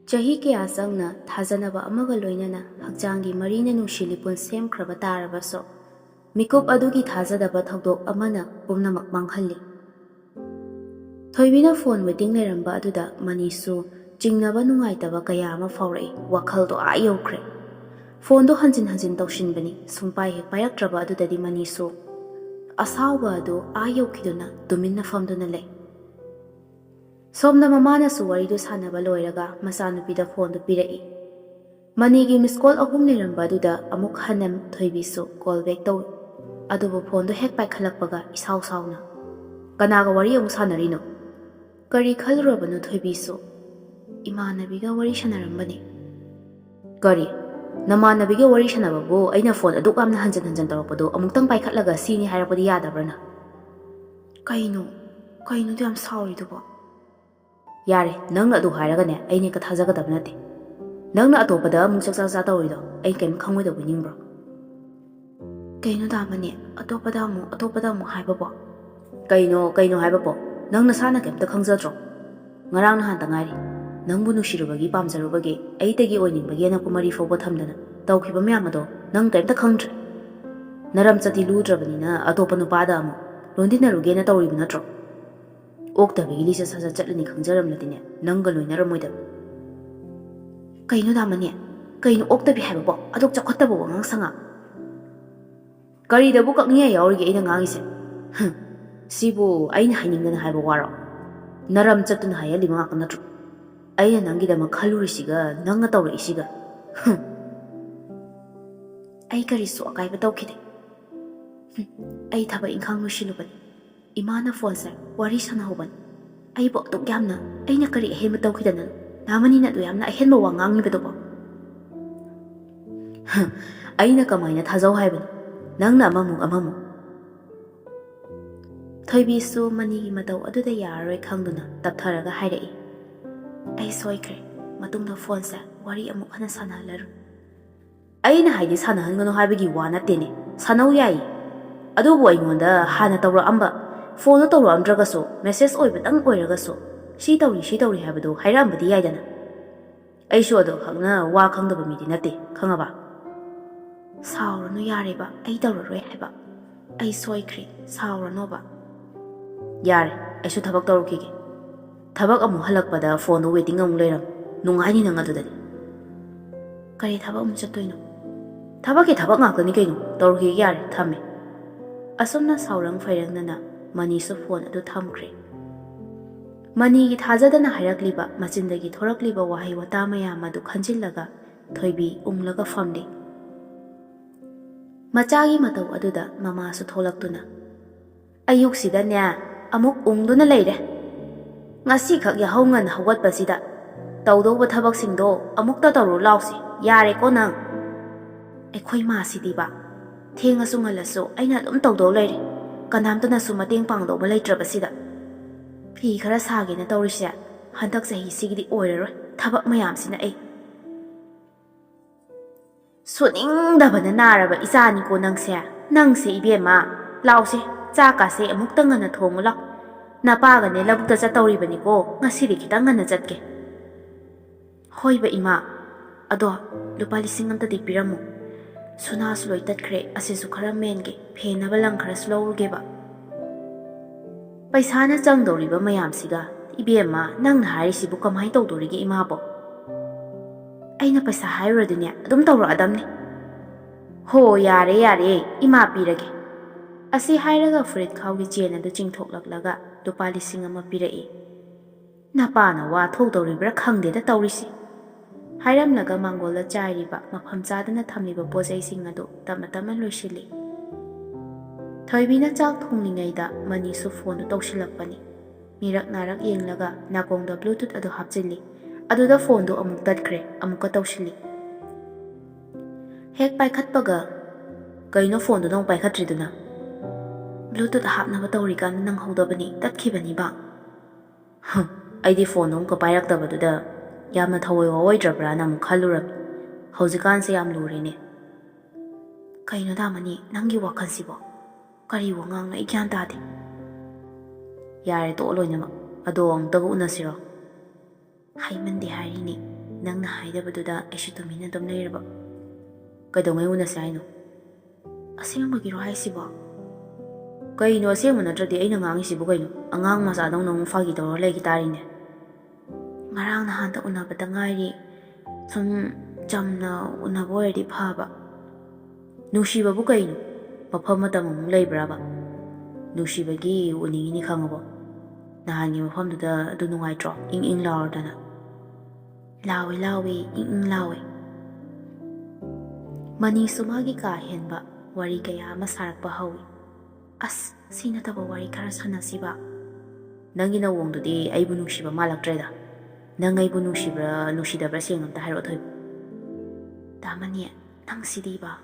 ꯆꯍꯤ ꯀꯌꯥ ꯆꯪꯅ ꯊꯥꯖꯅꯕ ꯑꯃꯒ ꯂꯣꯏꯅꯅ ꯍꯛꯆꯥꯡꯒꯤ ꯃꯔꯤꯅ ꯅꯨꯡꯁꯤ ꯂꯤꯄꯨꯟ ꯁꯦꯝꯈ꯭ꯔꯕ ꯇꯥꯔꯕꯁꯨ ꯃꯤꯀꯨꯞ ꯑꯗꯨꯒꯤ ꯊꯥꯖꯗꯕ ꯊꯧꯗꯣꯛ ꯑꯃꯅ ꯄꯨꯝꯅꯃꯛ ꯃꯥꯡꯍꯜꯂꯤ꯫ ꯊꯣꯏꯕꯤꯅ ꯐꯣꯟ ꯋꯦꯇꯤꯡ ꯂꯩꯔꯝꯕ ꯑꯗꯨꯗ ꯃꯅꯤꯁꯨ ꯆꯤꯡꯅꯕ ꯅꯨꯡꯉꯥꯏꯇꯕ ꯀꯌꯥ ꯑꯃ ꯐꯥꯎꯔꯛꯏ꯫ ꯋꯥꯈꯜꯗꯣ ꯌꯧꯈ꯭ꯔꯦ꯫ ꯐꯣꯟꯗꯣ ꯍꯟꯖꯤꯟ ꯍꯟꯖꯤꯟ ꯇꯧꯁꯤꯟꯕꯅꯤ, ꯁꯨꯡꯄꯥꯏ ꯍꯦꯛ ꯄꯥꯏꯔꯛꯇ꯭ꯔꯕ ꯑꯗꯨꯗꯗꯤ ꯃꯅꯤꯁꯨ ꯑꯁꯥꯎꯕ ꯑꯗꯨ ꯌꯧꯈꯤꯗꯨꯅ ꯇꯨꯃꯤꯟꯅ ꯐꯝꯗꯨꯅ ꯂꯩ꯫ ꯁꯣꯝꯗ ꯃꯃꯥꯅꯁꯨ ꯋꯥꯔꯤꯗꯨ ꯁꯥꯟꯅꯕ ꯂꯣꯏꯔꯒ ꯃꯆꯥꯅꯨꯄꯤꯗ ꯐꯣꯟꯗꯨ ꯄꯤꯔꯛꯏ꯫ ꯃꯅꯤꯒꯤ ꯃꯤꯁꯀꯣꯜ 3 ꯂꯩꯔꯝꯕ ꯑꯗꯨꯗ ꯑꯃꯨꯛ ꯍꯟꯅ ꯊꯣꯏꯕꯤꯁꯨ ꯀꯣꯜ ꯕꯦꯛ ꯇꯧꯏ꯫ ꯑꯗꯨꯕꯨ ꯐꯣꯟꯗꯣ ꯍꯦꯛ ꯄꯥꯏꯈꯠꯂꯛꯄꯒ ꯏꯁꯥꯎ ꯁꯥꯎꯅ "ꯀꯅꯥꯒ ꯋꯥꯔꯤ ꯑꯃꯨꯛ ꯁꯥꯟꯅꯔꯤꯅꯣ?" ꯀꯔꯤ ꯈꯜꯂꯨꯔꯕꯅꯣ ꯊꯣꯏꯕꯤꯁꯨ? "ꯏꯃꯥꯟꯅꯕꯤꯒ ꯋꯥꯔꯤ ꯁꯥꯟꯅꯔꯝꯕꯅꯤ." "ꯀꯔꯤ? ꯅꯃꯥꯟꯅꯕꯤꯒ ꯋꯥꯔꯤ ꯁꯥꯟꯅꯕꯕꯨ ꯑꯩꯅ ꯐꯣꯟ ꯑꯗꯨꯛ ꯌꯥꯝꯅ ꯍꯟꯖꯤꯟ ꯍꯟꯖꯤꯟ ꯇꯧꯔꯛꯄꯗꯣ ꯑꯃꯨꯛꯇꯪ ꯄꯥꯏꯈꯠꯂꯒ ꯁꯤꯅꯤ ꯍꯥꯏꯔꯛꯄꯗꯤ ꯌꯥꯗꯕ꯭ꯔꯅ?" "ꯀꯩꯅꯣꯗꯣ ꯌꯥꯝ ꯁꯥꯎꯔꯤꯗꯨꯕꯣ?" "ꯌꯥꯔꯦ, ꯅꯪꯅ ꯑꯗꯨ ꯍꯥꯏꯔꯒꯅꯦ ꯑꯩꯅ ꯍꯦꯛꯇ ꯊꯥꯖꯒꯗꯕ ꯅꯠꯇꯦ꯫ ꯅꯪꯅ ꯑꯇꯣꯞꯄꯗ ꯑꯃꯨꯛ ꯆꯥꯛꯆꯥ ꯇꯧꯔꯤꯗꯣ ꯑꯩ ꯀꯩꯝ ꯈꯪꯉꯣꯏꯗꯧꯕ ꯅꯤꯡꯕ꯭ꯔꯣ?" "ꯀꯩꯅꯣ ꯗꯥꯃꯅꯤ, ꯑꯇꯣꯞꯄꯗ ꯑꯃꯨꯛ ꯍꯥꯏꯕꯕꯣ?" ꯀꯩꯅꯣ ꯍꯥꯏꯕꯕꯣ? ꯅꯪ ꯅꯁꯥꯅ ꯀꯩꯝꯇ ꯈꯪꯖꯗ꯭ꯔꯣ? ꯉꯔꯥꯡ ꯅꯍꯥꯟꯇ ꯉꯥꯏꯔꯤ ꯅꯪꯕꯨ ꯅꯨꯡꯁꯤꯔꯨꯕꯒꯤ, ꯄꯥꯝꯖꯔꯨꯕꯒꯤ, ꯑꯩꯇꯒꯤ ꯑꯣꯏꯅꯤꯡꯕꯒꯤ ꯑꯅꯛꯄ ꯃꯔꯤ ꯐꯥꯎꯕ ꯊꯝꯗꯅ ꯇꯧꯈꯤꯕ ꯃꯌꯥꯝ ꯑꯗꯣ ꯅꯪ ꯀꯩꯝꯇ ꯈꯪꯗ꯭ꯔꯦ? ꯅꯔꯝꯆꯠꯇꯤ ꯂꯨꯗ꯭ꯔꯕꯅꯤꯅ ꯑꯇꯣꯞꯄ ꯅꯨꯄꯥꯗ ꯑꯃꯨꯛ ꯂꯣꯟꯗꯤꯟꯅꯔꯨꯒꯦꯅ ꯇꯧꯔꯤꯕ ꯅꯠꯇ꯭ꯔꯣ? ꯑꯣꯛꯇꯕꯒꯤ ꯂꯤꯆꯠ ꯁꯥꯖꯠ ꯆꯠꯂꯅꯤ ꯈꯪꯖꯔꯝꯂꯗꯤꯅꯦ ꯅꯪꯒ ꯂꯣꯏꯅꯔꯝꯃꯣꯏꯗꯕ." "ꯀꯩꯅꯣ ꯗꯥꯃꯅꯤ, ꯀꯩꯅꯣ ꯑꯣꯛꯇꯕꯤ ꯍꯥꯏꯕꯕꯣ? ꯑꯗꯨꯛ ꯆꯥꯎꯈꯠꯇꯕ ꯋꯥꯉꯥꯡ ꯁꯉꯥꯡ." "ꯀꯔꯤꯗꯕꯨ ꯀꯛꯅꯤꯡꯉꯥꯏ ꯌꯥꯎꯔꯤꯒꯦ ꯑꯩꯅ ꯉꯥꯡꯉꯤꯁꯦ? ꯁꯤꯕꯨ ꯑꯩꯅ ꯍꯥꯏꯅꯤꯡꯗꯅ ꯍꯥꯏꯕ ꯋꯥꯔꯣ? ꯅꯔꯝ ꯆꯠꯇꯨꯅ ꯍꯥꯏꯍꯜꯂꯤꯕ ꯉꯥꯛꯇ ꯅꯠꯇ꯭ꯔꯣ? ꯑꯩꯅ ꯅꯪꯒꯤꯗꯃꯛ ꯈꯜꯂꯨꯔꯤꯁꯤꯒ ꯅꯪꯅ ꯇꯧꯔꯛꯏꯁꯤꯒ." "ꯑꯩ ꯀꯔꯤꯁꯨ ꯑꯀꯥꯏꯕ ꯇꯧꯈꯤꯗꯦ. ꯑꯩ ꯊꯕꯛ ꯏꯪꯈꯥꯡ ꯂꯣꯏꯁꯤꯜꯂꯨꯕꯅꯤ. ꯏꯃꯥꯅ ꯐꯣꯟꯁꯦ ꯋꯥꯔꯤ ꯁꯥꯟꯅꯍꯧꯕꯅꯤ. ꯑꯩꯕꯨ ꯑꯗꯨꯛ ꯌꯥꯝꯅ ꯑꯩꯅ ꯀꯔꯤ ꯑꯍꯦꯟꯕ ꯇꯧꯈꯤꯗꯅ ꯗꯥꯃꯅꯤꯅ ꯑꯗꯨ ꯌꯥꯝꯅ ꯑꯍꯦꯟꯕ ꯋꯥ ꯉꯥꯡꯉꯤꯕꯗꯨꯕꯣ?" "ꯑꯩꯅ ꯀꯃꯥꯏꯅ ꯊꯥꯖꯧ ꯍꯥꯏꯕꯅꯣ? ꯅꯪꯅ ꯑꯃꯃꯨꯛ." ꯊꯣꯏꯕꯤꯁꯨ ꯃꯅꯤꯒꯤ ꯃꯇꯧ ꯑꯗꯨꯗ ꯌꯥꯔꯔꯣꯏ ꯈꯪꯗꯨꯅ ꯇꯞꯊꯔꯒ ꯍꯥꯏꯔꯛꯏ꯫ "ꯑꯩ ꯁꯣꯏꯈ꯭ꯔꯦ. ꯃꯇꯨꯡꯗ ꯐꯣꯟꯁꯦ ꯋꯥꯔꯤ ꯑꯃꯨꯛ ꯍꯟꯅ ꯁꯥꯟꯅꯍꯜꯂꯔꯣꯏ." "ꯑꯩꯅ ꯍꯥꯏꯗꯤ ꯁꯥꯟꯅꯍꯟꯒꯅꯨ ꯍꯥꯏꯕꯒꯤ ꯋꯥ ꯅꯠꯇꯦꯅꯦ. ꯁꯥꯟꯅꯧ ꯌꯥꯏꯌꯦ. ꯑꯗꯨꯕꯨ ꯑꯩꯉꯣꯟꯗ ꯍꯥꯟꯅ ꯇꯧꯔꯛꯑꯝꯕ, ꯐꯣꯟꯗꯣ ꯇꯧꯔꯛꯑꯝꯗ꯭ꯔꯒꯁꯨ ꯃꯦꯁꯦꯖ ꯑꯣꯏꯕꯇꯪ ꯑꯣꯏꯔꯒꯁꯨ ꯁꯤ ꯇꯧꯔꯤ ꯍꯥꯏꯕꯗꯨ ꯍꯥꯏꯔꯛꯑꯝꯕꯗꯤ ꯌꯥꯏꯗꯅ. ꯑꯩꯁꯨ ꯑꯗꯨ ꯈꯛꯅ ꯋꯥ ꯈꯪꯗꯕ ꯃꯤꯗꯤ ꯅꯠꯇꯦ, ꯈꯪꯉꯕ?" "ꯁꯥꯎꯔꯅꯨ ꯌꯥꯔꯦꯕ, ꯑꯩ ꯇꯧꯔꯔꯣꯏ ꯍꯥꯏꯕ. ꯑꯩ ꯁꯣꯏꯈ꯭ꯔꯦ, ꯁꯥꯎꯔꯅꯣꯕ." "ꯌꯥꯔꯦ, ꯑꯩꯁꯨ ꯊꯕꯛ ꯇꯧꯔꯨꯈꯤꯒꯦ." ꯊꯕꯛ ꯑꯃꯨꯛ ꯍꯜꯂꯛꯄꯗ ꯐꯣꯟꯗꯣ ꯋꯦꯇꯤꯡ ꯑꯃꯨꯛ ꯂꯩꯔꯝ. ꯅꯨꯡꯉꯥꯏꯅꯤ ꯅꯪ ꯑꯗꯨꯗꯗꯤ꯫ "ꯀꯔꯤ ꯊꯕꯛ ꯑꯃꯨꯛ ꯆꯠꯇꯣꯏꯅꯣ?" "ꯊꯕꯛꯀꯤ ꯊꯕꯛ ꯉꯥꯛꯇꯅꯤ ꯀꯩꯅꯣ. ꯇꯧꯔꯨꯈꯤꯒꯦ, ꯌꯥꯔꯦ, ꯊꯝꯃꯦ." ꯑꯁꯨꯝꯅ ꯁꯥꯎꯔꯪ ꯐꯩꯔꯪꯅꯅ ꯃꯅꯤꯁꯨ ꯐꯣꯟ ꯑꯗꯨ ꯊꯝꯈ꯭ꯔꯦ꯫ ꯃꯅꯤꯒꯤ ꯊꯥꯖꯗꯅ ꯍꯥꯏꯔꯛꯂꯤꯕ, ꯃꯆꯤꯟꯗꯒꯤ ꯊꯣꯔꯛꯂꯤꯕ ꯋꯥꯍꯩ ꯋꯥꯇꯥ ꯃꯌꯥꯝ ꯑꯗꯨ ꯈꯟꯖꯤꯜꯂꯒ ꯊꯣꯏꯕꯤ ꯎꯪꯂꯒ ꯐꯝꯂꯤ꯫ ꯃꯆꯥꯒꯤ ꯃꯇꯧ ꯑꯗꯨꯗ ꯃꯃꯥꯁꯨ ꯊꯣꯛꯂꯛꯇꯨꯅ "ꯑꯌꯨꯛꯁꯤꯗꯅꯦ ꯑꯃꯨꯛ ꯎꯪꯗꯨꯅ ꯂꯩꯔꯦ. ꯉꯁꯤꯈꯛ ꯌꯥꯍꯧ ꯉꯟꯅ ꯍꯧꯒꯠꯄꯁꯤꯗ ꯇꯧꯗꯧꯕ ꯊꯕꯛꯁꯤꯡꯗꯣ ꯑꯃꯨꯛꯇ ꯇꯧꯔꯨ ꯂꯥꯎꯁꯤ. ꯌꯥꯔꯦꯀꯣ ꯅꯪ." "ꯑꯩꯈꯣꯏ ꯃꯥꯁꯤꯗꯤꯕ, ꯊꯦꯡꯉꯁꯨ ꯉꯜꯂꯁꯨ ꯑꯩꯅ ꯑꯗꯨꯝ ꯇꯧꯗꯧ ꯂꯩꯔꯦ. ꯀꯅꯥꯝꯇꯅꯁꯨ ꯃꯇꯦꯡ ꯄꯥꯡꯗꯧꯕ ꯂꯩꯇ꯭ꯔꯕꯁꯤꯗ. ꯐꯤ ꯈꯔ ꯁꯥꯒꯦꯅ ꯇꯧꯔꯤꯁꯦ ꯍꯟꯗꯛ ꯆꯍꯤꯁꯤꯒꯤꯗꯤ ꯑꯣꯏꯔꯔꯣꯏ. ꯊꯕꯛ ꯃꯌꯥꯝꯁꯤꯅ ꯑꯩ ꯁꯨꯅꯤꯡꯗꯕꯅ ꯅꯥꯔꯕ ꯏꯆꯥꯅꯤꯀꯣ ꯅꯪꯁꯦ ꯏꯕꯦꯝꯃ. ꯂꯥꯎꯁꯦ, ꯆꯥꯛꯀꯥꯁꯦ ꯑꯃꯨꯛꯇ ꯉꯟꯅ ꯊꯣꯡꯉꯨ ꯂꯥꯎ. ꯅꯄꯥꯒꯅꯦ ꯂꯧꯕꯨꯛꯇ ꯆꯠꯇꯧꯔꯤꯕꯅꯤꯀꯣ. ꯉꯁꯤꯗꯤ ꯈꯤꯇꯪ ꯉꯟꯅ ꯆꯠꯀꯦ." "ꯍꯣꯏꯕ ꯏꯃꯥ. ꯑꯗꯣ ꯂꯨꯄꯥ 1,000 ꯄꯤꯔꯝꯃꯨ. ꯁꯨꯅꯥꯁꯨ ꯂꯣꯏ ꯇꯠꯈ꯭ರೆ. ꯑꯁꯤꯁꯨ ꯈꯔ ꯃꯦꯟꯒꯦ. ꯐꯦꯟꯅꯕ ꯂꯪ ꯈꯔꯁꯨ ꯂꯧꯔꯨꯒꯦꯕ." "ꯄꯩꯁꯥꯅ ꯆꯪꯗꯧꯔꯤꯕ ꯃꯌꯥꯝꯁꯤꯒ ꯏꯕꯦꯝꯃ, ꯅꯪꯅ ꯍꯥꯏꯔꯤꯁꯤꯕꯨ ꯀꯃꯥꯏꯅ ꯇꯧꯗꯣꯔꯤꯒꯦ ꯏꯃꯥꯕꯣ?" "ꯑꯩꯅ ꯄꯩꯁꯥ ꯍꯥꯏꯔꯨꯔꯗꯤꯅꯦ ꯑꯗꯨꯝ ꯇꯧꯔꯛꯑꯗꯝꯅꯤ." "ꯍꯣ, ꯌꯥꯔꯦ, ꯏꯃꯥ ꯄꯤꯔꯒꯦ." ꯑꯁꯤ ꯍꯥꯏꯔꯒ ꯐꯨꯔꯤꯠ ꯈꯥꯎꯒꯤ ꯆꯦꯟ ꯑꯗꯨ ꯆꯤꯡꯊꯣꯛꯂꯛꯂꯒ ꯂꯨꯄꯥ 1,000 ꯄꯤꯔꯛꯏ꯫ "ꯅꯄꯥꯅ ꯋꯥ ꯊꯣꯛꯇꯧꯔꯤꯕ꯭ꯔꯥ ꯈꯪꯗꯦꯗ ꯇꯧꯔꯤꯁꯤ." ꯍꯥꯏꯔꯝꯂꯒ ꯃꯥꯡꯒꯣꯜꯗ ꯆꯥꯏꯔꯤꯕ, ꯃꯐꯝ ꯆꯥꯗꯅ ꯊꯝꯂꯤꯕ ꯄꯣꯠꯆꯩꯁꯤꯡ ꯑꯗꯨ ꯇꯞꯅ ꯇꯞꯅ ꯂꯣꯏꯁꯤꯜꯂꯤ꯫ ꯊꯣꯏꯕꯤꯅ ꯆꯥꯛ ꯊꯣꯡꯂꯤꯉꯩꯗ ꯃꯅꯤꯁꯨ ꯐꯣꯟꯗꯨ ꯇꯧꯁꯤꯜꯂꯛꯄꯅꯤ꯫ ꯃꯤꯔꯛ ꯅꯥꯔꯛ ꯌꯦꯡꯂꯒ ꯅꯥꯀꯣꯡꯗ ꯕ꯭ꯂꯨꯇꯨꯠ ꯑꯗꯨ ꯍꯥꯞꯆꯤꯜꯂꯤ꯫ ꯑꯗꯨꯗ ꯐꯣꯟꯗꯨ ꯑꯃꯨꯛ ꯇꯠꯈ꯭ꯔꯦ꯫ ꯑꯃꯨꯛꯀ ꯇꯧꯁꯤꯜꯂꯤ꯫ ꯍꯦꯛ ꯄꯥꯏꯈꯠꯄꯒ "ꯀꯩꯅꯣ ꯐꯣꯟꯗꯨꯅ ꯑꯃꯨꯛ ꯄꯥꯏꯈꯠꯇ꯭ꯔꯤꯗꯨꯅ?" "ꯕ꯭ꯂꯨꯇꯨꯠ ꯍꯥꯞꯅꯕ ꯇꯧꯔꯤꯀꯥꯟꯗ ꯅꯪꯍꯧꯗꯕꯅꯤ, ꯇꯠꯈꯤꯕꯅꯤꯕ." "ꯑꯩꯗꯤ ꯐꯣꯟꯗꯣ ꯑꯃꯨꯛꯀ ꯄꯥꯏꯔꯛꯇꯕꯗꯨꯗ ꯌꯥꯝꯅ ꯊꯋꯣꯏ ꯋꯥꯑꯣꯏꯗ꯭ꯔꯕ꯭ꯔꯥꯅ ꯑꯃꯨꯛ ꯈꯜꯂꯨꯔꯝꯃꯤ꯫ ꯍꯧꯖꯤꯛꯀꯥꯟꯁꯦ ꯌꯥꯝ ꯂꯨꯔꯦꯅꯦ." "ꯀꯩꯅꯣ ꯗꯥꯃꯅꯤ, ꯅꯪꯒꯤ ꯋꯥꯈꯜꯁꯤꯕꯣ? ꯀꯔꯤ ꯋꯥꯉꯥꯡꯅꯣ ꯑꯩ ꯒ꯭ꯌꯥꯟ ꯇꯥꯗꯦ." "ꯌꯥꯔꯦ, ꯇꯣꯛꯑꯣ ꯂꯣꯏꯅꯃꯛ. ꯑꯗꯣ ꯑꯃꯨꯛꯇꯒ ꯎꯅꯁꯤꯔꯣ?" "ꯍꯥꯏꯃꯟꯗꯦ ꯍꯥꯏꯔꯤꯅꯤ. ꯅꯪꯅ ꯍꯥꯏꯗꯕꯗꯨꯗ ꯑꯩꯁꯨ ꯇꯨꯃꯤꯟꯅ ꯑꯗꯨꯝ ꯂꯩꯔꯕ. ꯀꯩꯗꯧꯉꯩ ꯎꯅꯁꯦ ꯍꯥꯏꯅꯣ? ꯑꯁꯦꯡꯕꯒꯤꯔꯣ ꯍꯥꯏꯁꯤꯕꯣ? ꯀꯩꯅꯣ ꯑꯁꯦꯡꯕ ꯅꯠꯇ꯭ꯔꯗꯤ ꯑꯩꯅ ꯉꯥꯡꯉꯤꯁꯤꯕꯨ ꯀꯩꯅꯣ? ꯑꯉꯥꯡ ꯃꯆꯥꯗꯧꯅ ꯑꯃꯨꯛ ꯐꯥꯒꯤ ꯇꯧꯔ ꯂꯩꯈꯤ ꯇꯥꯔꯤꯅꯦ. ꯉꯔꯥꯡ ꯅꯍꯥꯟꯇ ꯎꯅꯕꯗ ꯉꯥꯏꯔꯤ. ꯁꯨꯝ ꯆꯝꯅ ꯎꯅꯕ ꯑꯣꯏꯔꯗꯤ ꯐꯕ. ꯅꯨꯡꯁꯤꯕꯕꯨ ꯀꯩꯅꯣ? ꯃꯐꯝ ꯃꯇꯝ ꯑꯃꯨꯛ ꯂꯩꯕ꯭ꯔꯥꯕ? ꯅꯨꯡꯁꯤꯕꯒꯤ ꯎꯅꯤꯡꯉꯤꯅꯤ ꯈꯪꯉꯕꯣ? ꯅꯍꯥꯟꯒꯤ ꯃꯐꯝꯗꯨꯗ ꯑꯗꯨ ꯅꯨꯡꯉꯥꯏꯇ꯭ꯔꯣ? ꯏꯪ ꯏꯪ ꯂꯥꯎꯔꯗꯅ. ꯂꯥꯎꯋꯦ ꯂꯥꯎꯋꯦ, ꯏꯪ ꯏꯪ ꯂꯥꯎꯋꯦ. ꯃꯅꯤꯁꯨ ꯃꯥꯒꯤ ꯀꯥ ꯍꯦꯟꯕ ꯋꯥꯔꯤ ꯀꯌꯥ ꯑꯃ ꯁꯥꯔꯛꯄ ꯍꯧꯏ. ꯑꯁ, ꯁꯤ ꯅꯠꯇꯕ ꯋꯥꯔꯤ ꯈꯔ ꯁꯥꯟꯅꯁꯤꯕ. ꯅꯪꯒꯤ ꯅꯑꯣꯡꯗꯨꯗꯤ ꯑꯩꯕꯨ ꯅꯨꯡꯁꯤꯕ ꯃꯥꯜꯂꯛꯇ꯭ꯔꯦꯗ. ꯅꯪ ꯑꯩꯕꯨ ꯅꯨꯡꯁꯤꯕ꯭ꯔꯥ ꯅꯨꯡꯁꯤꯗꯕ꯭ꯔꯥ ꯁꯦꯡꯅ ꯑꯝꯇ ꯍꯥꯏꯔꯛꯑꯣ ꯊꯣꯏꯕ. ꯇꯥꯃꯅꯤ, ꯅꯪ ꯁꯤꯗꯤꯕ.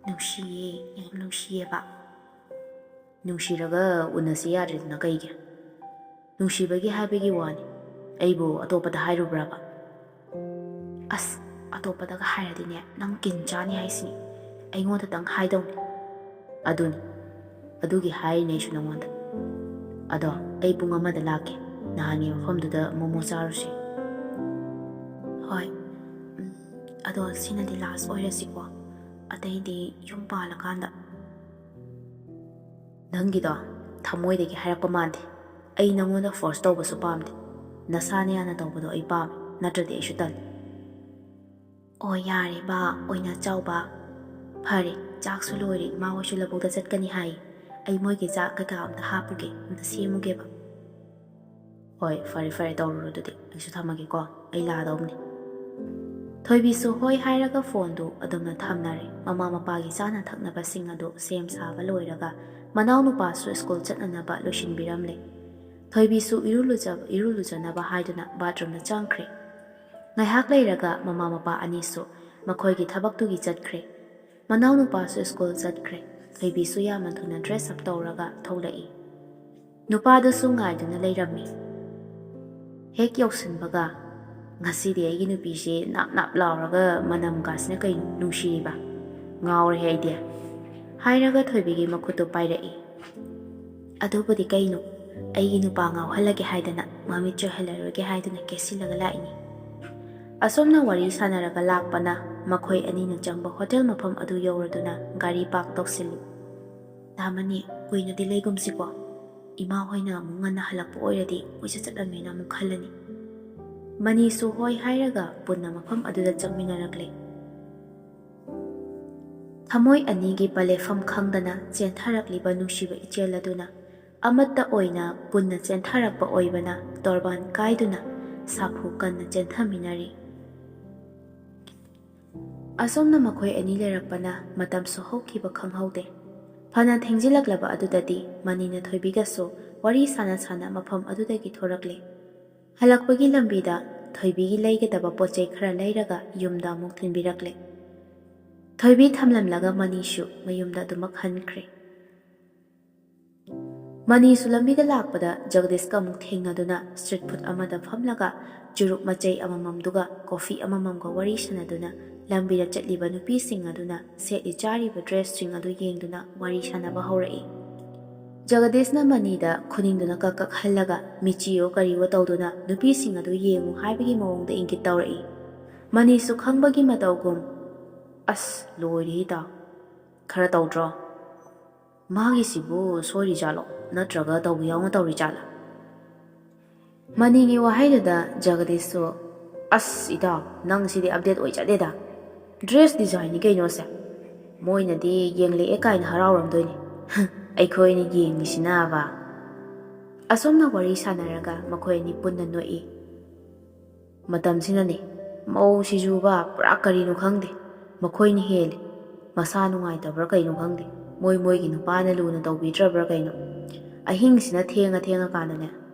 ꯅꯨꯡꯁꯤꯌꯦ, ꯌꯥꯝ ꯅꯨꯡꯁꯤꯌꯦꯕ. ꯅꯨꯡꯁꯤꯔꯒ ꯎꯅꯁꯤ ꯌꯥꯗ꯭ꯔꯤꯗꯨꯅ ꯀꯩꯒꯤ? ꯅꯨꯡꯁꯤꯕꯒꯤ ꯍꯥꯏꯕꯒꯤ ꯋꯥꯅꯤ. ꯑꯩꯕꯨ ꯑꯇꯣꯞꯄꯗ ꯍꯥꯏꯔꯨꯕ꯭ꯔꯥꯕ? ꯑꯁ, ꯑꯇꯣꯞꯄꯗꯒ ꯍꯥꯏꯔꯗꯤꯅꯦ ꯅꯪ ꯀꯤꯟ ꯆꯥꯅꯤ ꯍꯥꯏꯁꯤꯅꯤ. ꯑꯩꯉꯣꯟꯗꯇꯪ ꯍꯥꯏꯗꯧꯅꯤ. ꯑꯗꯨꯅꯤ, ꯑꯗꯨꯒꯤ ꯍꯥꯏꯔꯤꯅꯦ ꯑꯩꯁꯨ ꯅꯉꯣꯟꯗ. ꯑꯗꯣ ꯑꯩ ꯄꯨꯡ 1ꯗ ꯂꯥꯛꯀꯦ. ꯅꯍꯥꯟꯒꯤ ꯃꯐꯝꯗꯨꯗ ꯃꯣꯃꯣ ꯆꯥꯔꯨꯁꯤ. ꯍꯣꯏ. ꯑꯗꯣ ꯁꯤꯅꯗꯤ ꯂꯥꯁ ꯑꯣꯏꯔꯁꯤꯀꯣ. ꯑꯇꯩꯗꯤ ꯌꯨꯝ ꯄꯥꯜꯂꯀꯥꯟꯗ. ꯅꯪꯒꯤꯗꯣ ꯊꯃꯣꯏꯗꯒꯤ ꯍꯥꯏꯔꯛꯄ ꯃꯥꯟꯗꯦ. ꯑꯩ ꯅꯉꯣꯟꯗ ꯐꯣꯔꯁ ꯇꯧꯕꯁꯨ ꯄꯥꯝꯗꯦ. ꯅꯁꯥꯅ ꯌꯥꯅ ꯇꯧꯕꯗꯣ ꯑꯩ ꯄꯥꯝꯃꯦ. ꯅꯠꯇ꯭ꯔꯗꯤ ꯑꯩꯁꯨ ꯇꯜꯂꯦ. ꯑꯣ ꯌꯥꯔꯦ ꯕꯥ, ꯑꯣꯏꯅ ꯆꯥꯎꯕ. ꯐꯔꯦ, ꯆꯥꯛꯁꯨ ꯂꯣꯏꯔꯦ. ꯏꯃꯥ ꯍꯣꯏꯁꯨ ꯂꯧꯕꯨꯛꯇ ꯆꯠꯀꯅꯤ ꯍꯥꯏꯌꯦ. ꯑꯩ ꯃꯣꯏꯒꯤ ꯆꯥꯛ ꯀꯩꯀꯥ ꯑꯝꯇ ꯍꯥꯞꯄꯨꯒꯦ, ꯑꯝꯇ ꯁꯦꯝꯃꯨꯒꯦꯕ. ꯍꯣꯏ, ꯐꯔꯦ ꯐꯔꯦ ꯇꯧꯔꯨꯔꯣ ꯑꯗꯨꯗꯤ. ꯑꯩꯁꯨ ꯊꯝꯃꯒꯦꯀꯣ. ꯑꯩ ꯂꯥꯛꯑꯗꯧꯕꯅꯤ. ꯊꯣꯏꯕꯤꯁꯨ ꯍꯣꯏ ꯍꯥꯏꯔꯒ ꯐꯣꯟꯗꯨ ꯑꯗꯨꯝꯅ ꯊꯝꯅꯔꯦ. ꯃꯃꯥ ꯃꯄꯥꯒꯤ ꯆꯥꯅ ꯊꯛꯅꯕꯁꯤꯡ ꯑꯗꯨ ꯁꯦꯝ ꯁꯥꯕ ꯂꯣꯏꯔꯒ ꯃꯅꯥꯎꯅꯨꯄꯥꯁꯨ ꯁ꯭ꯀꯨꯜ ꯆꯠꯅꯅꯕ ꯂꯣꯏꯁꯤꯟꯕꯤꯔꯝꯂꯦ. ꯊꯣꯏꯕꯤꯁꯨ ꯏꯔꯨ ꯂꯨꯖꯅꯕ ꯍꯥꯏꯗꯨꯅ ꯕꯥꯊꯔꯨꯝꯗ ꯆꯪꯈ꯭ꯔꯦ. ꯉꯥꯏꯍꯥꯛ ꯂꯩꯔꯒ ꯃꯃꯥ ꯃꯄꯥ ꯑꯅꯤꯁꯨ ꯃꯈꯣꯏꯒꯤ ꯊꯕꯛꯇꯨꯒꯤ ꯆꯠꯈ꯭ꯔꯦ. ꯃꯅꯥꯎꯅꯨꯄꯥꯁꯨ ꯁ꯭ꯀꯨꯜ ꯆꯠꯈ꯭ರೆ. ꯊꯣꯏꯕꯤꯁꯨ ꯌꯥꯝꯅ ꯊꯨꯅ ꯗ꯭ꯔꯦꯁ ꯑꯞ ꯇꯧꯔꯒ ꯊꯣꯛꯂꯛꯏ. ꯅꯨꯄꯥꯗꯨꯁꯨ ꯉꯥꯏꯗꯨꯅ ꯂꯩꯔꯝꯃꯤ. ꯍꯦꯛ ꯌꯧꯁꯤꯟꯕꯒ, ꯉꯁꯤꯗꯤ ꯑꯩꯒꯤ ꯅꯨꯄꯤꯁꯦ ꯅꯥꯞ ꯅꯥꯞ ꯂꯥꯎꯔꯒ ꯃꯅꯝꯒꯥꯁꯤꯅ ꯀꯩꯅꯣ ꯅꯨꯡꯁꯤꯔꯤꯕ. ꯉꯥꯎꯔꯦꯍꯦ ꯑꯩꯗꯤ ꯍꯥꯏꯔꯒ ꯊꯣꯏꯕꯤꯒꯤ ꯃꯈꯨꯠꯇꯨ ꯄꯥꯏꯔꯛꯏ. ꯑꯗꯨꯕꯨꯗꯤ ꯀꯩꯅꯣ, ꯑꯩꯒꯤ ꯅꯨꯄꯥ ꯉꯥꯎꯍꯜꯂꯒꯦ ꯍꯥꯏꯗꯅ ꯃꯃꯤꯠ ꯆꯣꯏꯍꯜꯂꯔꯣꯏꯒꯦ ꯍꯥꯏꯗꯨꯅ ꯀꯦꯁꯤꯜꯂꯒ ꯂꯥꯛꯏꯅꯤ. ꯑꯁꯣꯝꯅ ꯋꯥꯔꯤ ꯁꯥꯟꯅꯔꯒ ꯂꯥꯛꯄꯅ ꯃꯈꯣꯏ ꯑꯅꯤꯅ ꯆꯪꯕ ꯍꯣꯇꯦꯜ ꯃꯐꯝ ꯑꯗꯨ ꯌꯧꯔꯗꯨꯅ ꯒꯥꯔꯤ ꯄꯥꯔꯛ ꯇꯧꯁꯤꯜꯂꯤ. ꯇꯥꯃꯅꯤ, ꯀꯨꯏꯅꯗꯤ ꯂꯩꯒꯨꯝꯁꯤꯀꯣ. ꯏꯃꯥ ꯍꯣꯏꯅ ꯑꯃꯨꯛ ꯉꯟꯅ ꯍꯜꯂꯛꯄ ꯑꯣꯏꯔꯗꯤ ꯀꯣꯏꯆꯠ ꯆꯠꯂꯝꯃꯦꯅ ꯑꯃꯨꯛ ꯈꯜꯂꯅꯤ. ꯃꯅꯤꯁꯨ ꯍꯣꯏ ꯍꯥꯏꯔꯒ ꯄꯨꯟꯅ ꯃꯐꯝ ꯑꯗꯨꯗ ꯆꯪꯃꯤꯟꯅꯔꯛꯂꯦ. ꯊꯃꯣꯏ ꯑꯅꯤꯒꯤ ꯄꯂꯦꯐꯝ ꯈꯪꯗꯅ ꯆꯦꯟꯊꯔꯛꯂꯤꯕ ꯅꯨꯡꯁꯤꯕ ꯏꯆꯦꯜ ꯑꯗꯨꯅ ꯑꯃꯠꯇ ꯑꯣꯏꯅ ꯄꯨꯟꯅ ꯆꯦꯟꯊꯔꯛꯄ ꯑꯣꯏꯕꯅ ꯇꯣꯔꯕꯥꯟ ꯀꯥꯏꯗꯨꯅ ꯁꯥꯐꯨ ꯀꯟꯅ ꯆꯦꯟꯊꯃꯤꯟꯅꯔꯤ. ꯑꯁꯣꯝꯅ ꯃꯈꯣꯏ ꯑꯅꯤ ꯂꯩꯔꯛꯄꯅ ꯃꯇꯝꯁꯨ ꯍꯧꯈꯤꯕ ꯈꯪꯍꯧꯗꯦ. ꯐꯅ ꯊꯦꯡꯖꯤꯜꯂꯛꯂꯕ ꯑꯗꯨꯗꯗꯤ ꯃꯅꯤꯅ ꯊꯣꯏꯕꯤꯒꯁꯨ ꯋꯥꯔꯤ ꯁꯥꯟꯅ ꯁꯥꯟꯅ ꯃꯐꯝ ꯑꯗꯨꯗꯒꯤ ꯊꯣꯔꯛꯂꯦ. ꯍꯜꯂꯛꯄꯒꯤ ꯂꯝꯕꯤꯗ ꯊꯣꯏꯕꯤꯒꯤ ꯂꯩꯒꯗꯕ ꯄꯣꯠꯆꯩ ꯈꯔ ꯂꯩꯔꯒ ꯌꯨꯝꯗ ꯑꯃꯨꯛ ꯊꯤꯟꯕꯤꯔꯛꯂꯦ. ꯊꯣꯏꯕꯤ ꯊꯝꯂꯝꯂꯒ ꯃꯅꯤꯁꯨ ꯃꯌꯨꯝꯗ ꯑꯗꯨꯃꯛ ꯍꯟꯈ꯭ꯔꯦ. ꯃꯅꯤꯁꯨ ꯂꯝꯕꯤꯗ ꯂꯥꯛꯄꯗ ꯖꯒꯗꯤꯁꯀ ꯑꯃꯨꯛ ꯊꯦꯡꯅꯗꯨꯅ ꯁ꯭ꯇ꯭ꯔꯤꯠ ꯐꯨꯗ ꯑꯃꯗ ꯐꯝꯂꯒ ꯆꯨꯔꯨꯞ ꯃꯆꯩ ꯑꯃꯃꯝꯗꯨꯒ ꯀꯣꯐꯤ ꯑꯃꯃꯝꯒ ꯋꯥꯔꯤ ꯁꯥꯟꯅꯗꯨꯅ ꯂꯝꯕꯤꯗ ꯆꯠꯂꯤꯕ ꯅꯨꯄꯤꯁꯤꯡ ꯑꯗꯨꯅ ꯁꯦꯠꯂꯤ ꯆꯥꯔꯤꯕ ꯗ꯭ꯔꯦꯁꯁꯤꯡ ꯑꯗꯨ ꯌꯦꯡꯗꯨꯅ ꯋꯥꯔꯤ ꯁꯥꯟꯅꯕ ꯍꯧꯔꯛꯏ. ꯖꯒꯗꯤꯁꯅ ꯃꯅꯤꯗ ꯈꯨꯅꯤꯡꯗꯨꯅ ꯀꯛ ꯍꯜꯂꯒ ꯃꯤꯆꯤꯌꯣ ꯀꯔꯤꯋꯣ ꯇꯧꯗꯨꯅ ꯅꯨꯄꯤꯁꯤꯡ ꯑꯗꯨ ꯌꯦꯡꯉꯨ ꯍꯥꯏꯕꯒꯤ ꯃꯑꯣꯡꯗ ꯏꯪꯒꯤꯠ ꯇꯧꯔꯛꯏ. ꯃꯅꯤꯁꯨ ꯈꯪꯕꯒꯤ ꯃꯇꯧꯒꯨꯝ, ꯑꯁ ꯂꯣꯏꯔꯦ ꯏꯇꯥꯎ, ꯈꯔ ꯇꯧꯗ꯭ꯔꯣ? ꯃꯥꯒꯤꯁꯤꯕꯨ ꯁꯣꯏꯔꯤꯖꯥꯠꯂꯣ ꯅꯠꯇ꯭ꯔꯒ ꯇꯧꯕ ꯌꯥꯎꯅ ꯇꯧꯔꯤꯖꯥꯠꯂꯥ? ꯃꯅꯤꯒꯤ ꯋꯥꯍꯩꯗꯨꯗ ꯖꯒꯗꯤꯁꯁꯨ, ꯑꯁ ꯏꯇꯥꯎ, ꯅꯪ ꯁꯤꯗꯤ ꯑꯞꯗꯦꯠ ꯑꯣꯏ ꯆꯠꯂꯦꯗ. ꯗ꯭ꯔꯦꯁ ꯗꯤꯖꯥꯏꯟꯅꯤ ꯀꯩꯅꯣꯁꯦ. ꯃꯣꯏꯅꯗꯤ ꯌꯦꯡꯂꯛꯑꯦ ꯀꯥꯏꯅ ꯍꯔꯥꯎꯔꯝꯗꯣꯏꯅꯤ. ꯑꯩꯈꯣꯏꯅ ꯌꯦꯡꯉꯤꯁꯤꯅꯕ. ꯑꯁꯣꯝꯅ ꯋꯥꯔꯤ ꯁꯥꯟꯅꯔꯒ ꯃꯈꯣꯏ ꯑꯅꯤ ꯄꯨꯟꯅ ꯅꯣꯛꯏ. ꯃꯇꯝꯁꯤꯅꯅꯦ, ꯃꯧꯁꯤꯁꯨꯕ ꯄꯨꯔꯥ ꯀꯔꯤꯅꯣ ꯈꯪꯗꯦ. ꯃꯈꯣꯏꯅ ꯍꯦꯜꯂꯤ. ꯃꯁꯥ ꯅꯨꯡꯉꯥꯏꯇꯕ꯭ꯔꯥ ꯀꯩꯅꯣ ꯈꯪꯗꯦ. ꯃꯣꯏꯒꯤ ꯅꯨꯄꯥꯅ ꯂꯨꯅ ꯇꯧꯕꯤꯗ꯭ꯔꯕ꯭ꯔꯥ ꯀꯩꯅꯣ. ꯑꯍꯤꯡꯁꯤꯅ ꯊꯦꯡꯉꯀꯥꯟꯗꯅꯦ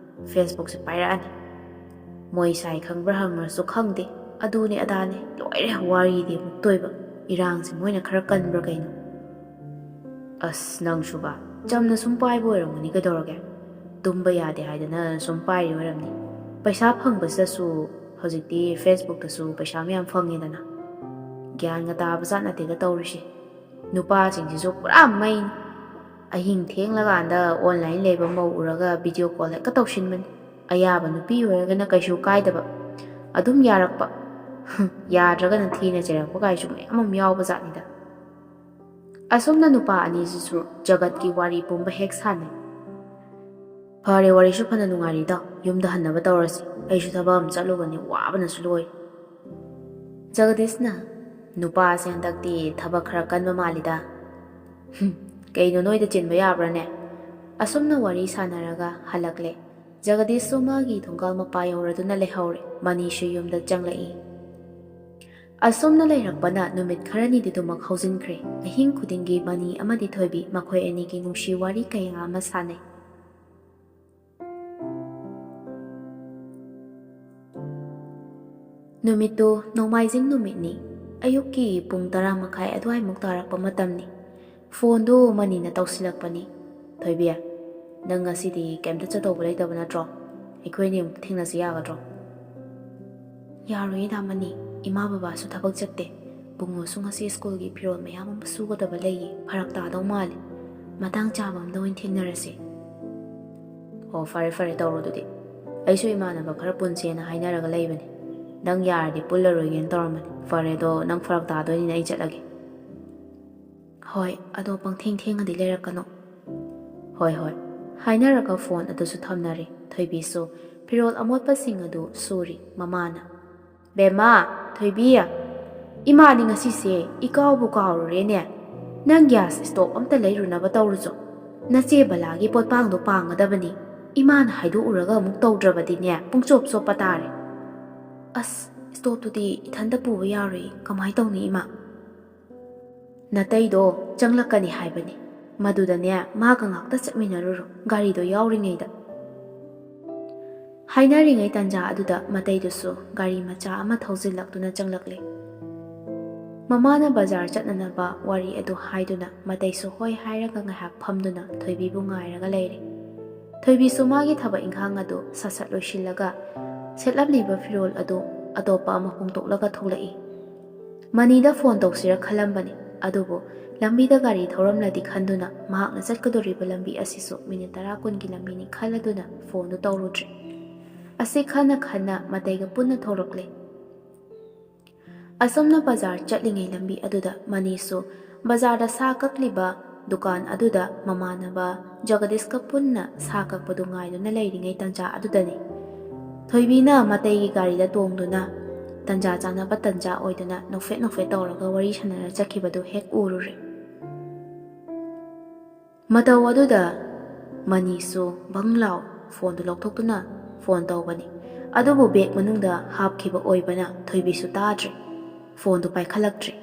ꯐꯦꯁꯕꯨꯛꯁꯦ ꯄꯥꯏꯔꯛꯑꯅꯤ. ꯃꯣꯏ ꯁꯥꯏ ꯈꯪꯕ꯭ꯔꯥ ꯍꯪꯉꯁꯨ ꯈꯪꯗꯦ. ꯑꯗꯨꯅꯦ ꯑꯗꯥꯅꯦ ꯂꯣꯏꯔꯦ ꯋꯥꯔꯤꯗꯤ ꯑꯃꯨꯛ ꯇꯣꯏꯕ. ꯏꯔꯥꯡꯁꯦ ꯃꯣꯏꯅꯈꯔ ꯀꯟꯕ꯭ꯔꯥ ꯀꯩꯅꯣ. ꯑꯁ ꯅꯪꯁꯨꯕ ꯆꯝꯅ ꯁꯨꯝ ꯄꯥꯏꯕ ꯑꯣꯏꯔꯝꯒꯅꯤ ꯀꯩꯗꯧꯔꯒꯦ. ꯇꯨꯝꯕ ꯌꯥꯗꯦ ꯍꯥꯏꯗꯅ ꯁꯨꯝ ꯄꯥꯏꯔꯤ ꯑꯣꯏꯔꯝꯅꯤ. ꯄꯩꯁా ꯐꯪꯕꯁꯤꯗꯁꯨ ꯍꯧꯖꯤꯛꯇꯤ ꯐꯦꯁꯕꯨꯛꯇꯁꯨ ꯄꯩꯁా ꯃꯌꯥꯝ ꯐꯪꯉꯦꯗꯅ. ꯒ꯭ꯌꯥꯟꯒ ꯇꯥꯕ ꯖꯥꯠ ꯅꯠꯇꯦꯗ ꯇꯧꯔꯤꯁꯦ. ꯅꯨꯄꯥꯁꯤꯡꯁꯤꯁꯨ ꯄꯨꯔꯥ ꯃꯩꯅꯤ. ꯑꯍꯤꯡ ꯊꯦꯡꯂꯀꯥꯟꯗ ꯑꯣꯟꯂꯥꯏꯟ ꯂꯩꯕ ꯃꯧ ꯎꯔꯒ ꯚꯤꯗꯤꯑꯣ ꯀꯣꯜ ꯍꯦꯛꯇ ꯇꯧꯁꯤꯟꯕꯅꯤ. ꯑꯌꯥꯕ ꯅꯨꯄꯤ ꯑꯣꯏꯔꯒꯅ ꯀꯩꯁꯨ ꯀꯥꯏꯗꯕ, ꯑꯗꯨꯝ ꯌꯥꯔꯛꯄ. ꯌꯥꯗ꯭ꯔꯒꯅ ꯊꯤꯅ ꯆꯩꯔꯛꯄ ꯀꯥꯏꯁꯨ ꯃꯌꯥꯝ ꯑꯃ ꯌꯥꯎꯕ ꯖꯥꯠꯅꯤꯗ. ꯑꯁꯣꯝꯅ ꯅꯨꯄꯥ ꯑꯅꯤꯁꯤꯁꯨ ꯖꯒꯠꯀꯤ ꯋꯥꯔꯤ ꯄꯨꯝꯕ ꯍꯦꯛ ꯁꯥꯟꯅꯩ. ꯐꯔꯦ, ꯋꯥꯔꯤꯁꯨ ꯐꯅ ꯅꯨꯡꯉꯥꯏꯔꯤꯗꯣ. ꯌꯨꯝꯗ ꯍꯟꯅꯕ ꯇꯧꯔꯁꯤ. ꯑꯩꯁꯨ ꯊꯕꯛ ꯑꯃ ꯆꯠꯂꯨꯕꯅꯤ, ꯋꯥꯕꯅꯁꯨ ꯂꯣꯏꯔꯦ. ꯖꯒꯗꯤꯁꯅ, ꯅꯨꯄꯥꯁꯦ ꯍꯟꯗꯛꯇꯤ ꯊꯕꯛ ꯈꯔ ꯀꯟꯕ ꯃꯥꯜꯂꯤꯗ. ꯀꯩꯅꯣ ꯅꯣꯏꯗ ꯆꯤꯟꯕ ꯌꯥꯕ꯭ꯔꯥꯅꯦ? ꯑꯁꯣꯝꯅ ꯋꯥꯔꯤ ꯁꯥꯟꯅꯔꯒ ꯍꯜꯂꯛꯂꯦ. ꯖꯒꯗꯤꯁꯁꯨ ꯃꯥꯒꯤ ꯊꯣꯡꯒꯥꯜ ꯃꯄꯥ ꯌꯧꯔꯗꯨꯅ ꯂꯩꯍꯧꯔꯦ. ꯃꯅꯤꯁꯨ ꯌꯨꯝꯗ ꯆꯪꯂꯛꯏ. ꯑꯁꯣꯝꯅ ꯂꯩꯔꯛꯄꯅ ꯅꯨꯃꯤꯠ ꯈꯔꯅꯤꯗꯨꯃꯛ ꯍꯧꯖꯤꯟꯈ꯭ꯔꯦ. ꯑꯍꯤꯡ ꯈꯨꯗꯤꯡꯒꯤ ꯃꯅꯤ ꯑꯃꯗꯤ ꯊꯣꯏꯕꯤ ꯃꯈꯣꯏ ꯑꯅꯤꯒꯤ ꯅꯨꯡꯁꯤ ꯋꯥꯔꯤ ꯀꯌꯥ ꯑꯃ ꯁꯥꯟꯅꯩ. ꯅꯨꯃꯤꯠꯇꯨ ꯅꯣꯡꯃꯥꯏꯖꯤꯡ ꯅꯨꯃꯤꯠꯅꯤ. ꯑꯌꯨꯛꯀꯤ ꯄꯨꯡ 10:30 ꯑꯗꯨꯋꯥꯏꯃꯨꯛ ꯇꯥꯔꯛꯄ ꯃꯇꯝꯅꯤ. ꯐꯣꯟꯗꯨ ꯃꯅꯤꯅ ꯇꯧꯁꯤꯜꯂꯛꯄꯅꯤ. ꯊꯣꯏꯕꯤ, ꯅꯪ ꯉꯁꯤꯗꯤ ꯀꯩꯝꯇ ꯆꯠꯇꯧꯕ ꯂꯩꯇꯕ ꯅꯠꯇ꯭ꯔꯣ? ꯑꯩꯈꯣꯏꯅꯤ ꯑꯃꯨꯛ ꯊꯦꯡꯅꯁꯤ ꯌꯥꯒꯗ꯭ꯔꯣ? ꯌꯥꯔꯣꯏꯌꯦ ꯗꯥꯃꯅꯤ. ꯏꯃꯥ ꯕꯕꯥꯁꯨ ꯊꯕꯛ ꯆꯠꯇꯦ. ꯕꯨꯡꯉꯣꯁꯨ ꯉꯁꯤ ꯁ꯭ꯀꯨꯜꯒꯤ ꯐꯤꯔꯣꯜ ꯃꯌꯥꯝ ꯑꯃ ꯁꯨꯒꯗꯕ ꯂꯩꯌꯦ. ꯐꯔꯛ ꯇꯥꯗꯧ ꯃꯥꯜꯂꯦ. ꯃꯇꯥꯡ ꯆꯥꯕ ꯑꯝꯗ ꯑꯣꯏꯅ ꯊꯦꯡꯅꯔꯁꯤ. ꯑꯣ, ꯐꯔꯦ ꯐꯔꯦ, ꯇꯧꯔꯣ ꯑꯗꯨꯗꯤ. ꯑꯩꯁꯨ ꯏꯃꯥꯟꯅꯕ ꯈꯔ ꯄꯨꯟꯁꯦꯅ ꯍꯥꯏꯅꯔꯒ ꯂꯩꯕꯅꯤ. ꯅꯪ ꯌꯥꯔꯗꯤ ꯄꯨꯜꯂꯔꯣꯏꯒꯦꯅ ꯇꯧꯔꯝꯕꯅꯤ. ꯐꯔꯦ, ꯑꯗꯣ ꯅꯪ ꯐꯔꯛ ꯇꯥꯗꯣꯏꯅꯤꯅ ꯑꯩ ꯆꯠꯂꯒꯦ. ꯍꯣꯏ, ꯑꯗꯣ ꯄꯪꯊꯦꯡ ꯊꯦꯡꯉꯗꯤ ꯂꯩꯔꯛꯀꯅꯣ. ꯍꯣꯏ ꯍꯣꯏ. ꯍꯥꯏꯅꯔꯒ ꯐꯣꯟ ꯑꯗꯨꯁꯨ ꯊꯝꯅꯔꯦ. ꯊꯣꯏꯕꯤꯁꯨ ꯐꯤꯔꯣꯜ ꯑꯃꯣꯠꯄꯁꯤꯡ ꯑꯗꯨ ꯁꯨꯔꯤ. ꯃꯃꯥꯅ, ꯕꯦꯝꯃ, ꯊꯣꯏꯕꯤ, ꯏꯃꯥꯗꯤ ꯉꯁꯤꯁꯦ ꯏꯀꯥꯎꯕꯨ ꯀꯥꯎꯔꯨꯔꯦꯅꯦ. ꯅꯪ ꯒ꯭ꯌꯥꯁ ꯏꯁꯇꯣꯞ ꯑꯝꯇ ꯂꯩꯔꯨꯅꯕ ꯇꯧꯔꯨꯆꯣ. ꯅꯆꯦ ꯕꯂꯥꯒꯤ ꯄꯣꯠꯄꯥꯡꯗꯣ ꯄꯥꯡꯒꯗꯕꯅꯤ. ꯏꯃꯥꯅ ꯍꯥꯏꯗꯣꯛꯎꯔꯒ ꯑꯃꯨꯛ ꯇꯧꯗ꯭ꯔꯕꯗꯤꯅꯦ ꯄꯨꯡꯆꯣꯞ ꯆꯣꯞꯄ ꯇꯥꯔꯦ. ꯑꯁ, ꯏꯁꯇꯣꯞꯇꯨꯗꯤ ꯏꯊꯟꯇ ꯄꯨꯕ ꯌꯥꯔꯣꯏ. ꯀꯃꯥꯏ ꯇꯧꯅꯤ ꯏꯃꯥ? ꯅꯇꯩꯗꯣ ꯆꯪꯂꯛꯀꯅꯤ ꯍꯥꯏꯕꯅꯤ. ꯃꯗꯨꯗꯅꯦ ꯃꯥꯒ ꯉꯥꯛꯇ ꯆꯠꯃꯤꯟꯅꯔꯨꯔꯣ, ꯒꯥꯔꯤꯗꯣ ꯌꯥꯎꯔꯤꯉꯩꯗ. ꯍꯥꯏꯅꯔꯤꯉꯩ ꯇꯥꯟꯖꯥ ꯑꯗꯨꯗ ꯃꯇꯩꯗꯨꯁꯨ ꯒꯥꯔꯤ ꯃꯆꯥ ꯑꯃ ꯊꯧꯖꯤꯜꯂꯛꯇꯨꯅ ꯆꯪꯂꯛꯂꯦ. ꯃꯃꯥꯅ ꯕꯖꯥꯔ ꯆꯠꯅꯅꯕ ꯋꯥꯔꯤ ꯑꯗꯨ ꯍꯥꯏꯗꯨꯅ ꯃꯇꯩꯁꯨ ꯍꯣꯏ ꯍꯥꯏꯔꯒ ꯉꯥꯏꯍꯥꯛ ꯐꯝꯗꯨꯅ ꯊꯣꯏꯕꯤꯕꯨ ꯉꯥꯏꯔꯒ ꯂꯩꯔꯦ. ꯊꯣꯏꯕꯤꯁꯨ ꯃꯥꯒꯤ ꯊꯕꯛ ꯏꯪꯈꯥꯡ ꯑꯗꯨ ꯁꯠ-ꯁꯠ ꯂꯣꯏꯁꯤꯜꯂꯒ ꯁꯦꯠꯂꯝꯂꯤꯕ ꯐꯤꯔꯣꯜ ꯑꯗꯨ ꯑꯇꯣꯞꯄ ꯑꯃ ꯍꯣꯡꯗꯣꯛꯂꯒ ꯊꯣꯛꯂꯛꯏ. ꯃꯅꯤꯗ ꯐꯣꯟ ꯇꯧꯁꯤꯔ ꯈꯜꯂꯝꯕꯅꯤ. ꯑꯗꯨꯕꯨ ꯂꯝꯕꯤꯗ ꯒꯥꯔꯤ ꯊꯧꯔꯝꯂꯗꯤ ꯈꯟꯗꯨꯅ ꯃꯍꯥꯛꯅ ꯆꯠꯀꯗꯣꯔꯤꯕ ꯂꯝꯕꯤ ꯑꯁꯤꯁꯨ ꯃꯤꯅꯤꯠ 10-20ꯒꯤ ꯂꯝꯕꯤꯅꯤ ꯈꯜꯂꯗꯨꯅ ꯐꯣꯟꯗꯨ ꯇꯧꯔꯨꯗ꯭ꯔꯦ. ꯑꯁꯤ ꯈꯟꯅ ꯃꯇꯩꯒ ꯄꯨꯟꯅ ꯊꯣꯛꯂꯛꯂꯦ. ꯑꯁꯣꯝꯅ ꯕꯖꯥꯔ ꯆꯠꯂꯤꯉꯩ ꯂꯝꯕꯤ ꯑꯗꯨꯗ ꯃꯅꯤꯁꯨ ꯕꯖꯥꯔꯗ ꯁꯥ ꯀꯛꯂꯤꯕ ꯗꯨꯀꯥꯟ ꯑꯗꯨꯗ ꯃꯃꯥꯟꯅꯕ ꯖꯒꯗꯤꯁꯀ ꯄꯨꯟꯅ ꯁꯥ ꯀꯛꯄꯗꯨ ꯉꯥꯏꯗꯨꯅ ꯂꯩꯔꯤꯉꯩ ꯇꯟꯖꯥ ꯑꯗꯨꯗꯅꯤ. ꯊꯣꯏꯕꯤꯅ ꯃꯇꯩꯒꯤ ꯒꯥꯔꯤꯗ ꯇꯣꯡꯗꯨꯅ ꯇꯟꯖꯥ ꯆꯥꯅꯕ ꯇꯟꯖꯥ ꯑꯣꯏꯗꯨꯅ ꯅꯣꯛꯐꯦꯠ ꯇꯧꯔꯒ ꯋꯥꯔꯤ ꯁꯥꯟꯅꯔ ꯆꯠꯈꯤꯕꯗꯨ ꯍꯦꯛ ꯎꯔꯨꯔꯦ. ꯃꯇꯧ ꯑꯗꯨꯗ ꯃꯅꯤꯁꯨ ꯕꯪ ꯂꯥꯎ ꯐꯣꯟꯗꯨ ꯂꯧꯊꯣꯛꯇꯨꯅ ꯐꯣꯟ ꯇꯧꯕꯅꯤ. ꯑꯗꯨꯕꯨ ꯕꯦꯒ ꯃꯅꯨꯡꯗ ꯍꯥꯞꯈꯤꯕ ꯑꯣꯏꯕꯅ ꯊꯣꯏꯕꯤꯁꯨ ꯇꯥꯗ꯭ꯔꯦ. ꯐꯣꯟꯗꯨ ꯄꯥꯏꯈꯠꯂꯛꯇ꯭ꯔꯦ.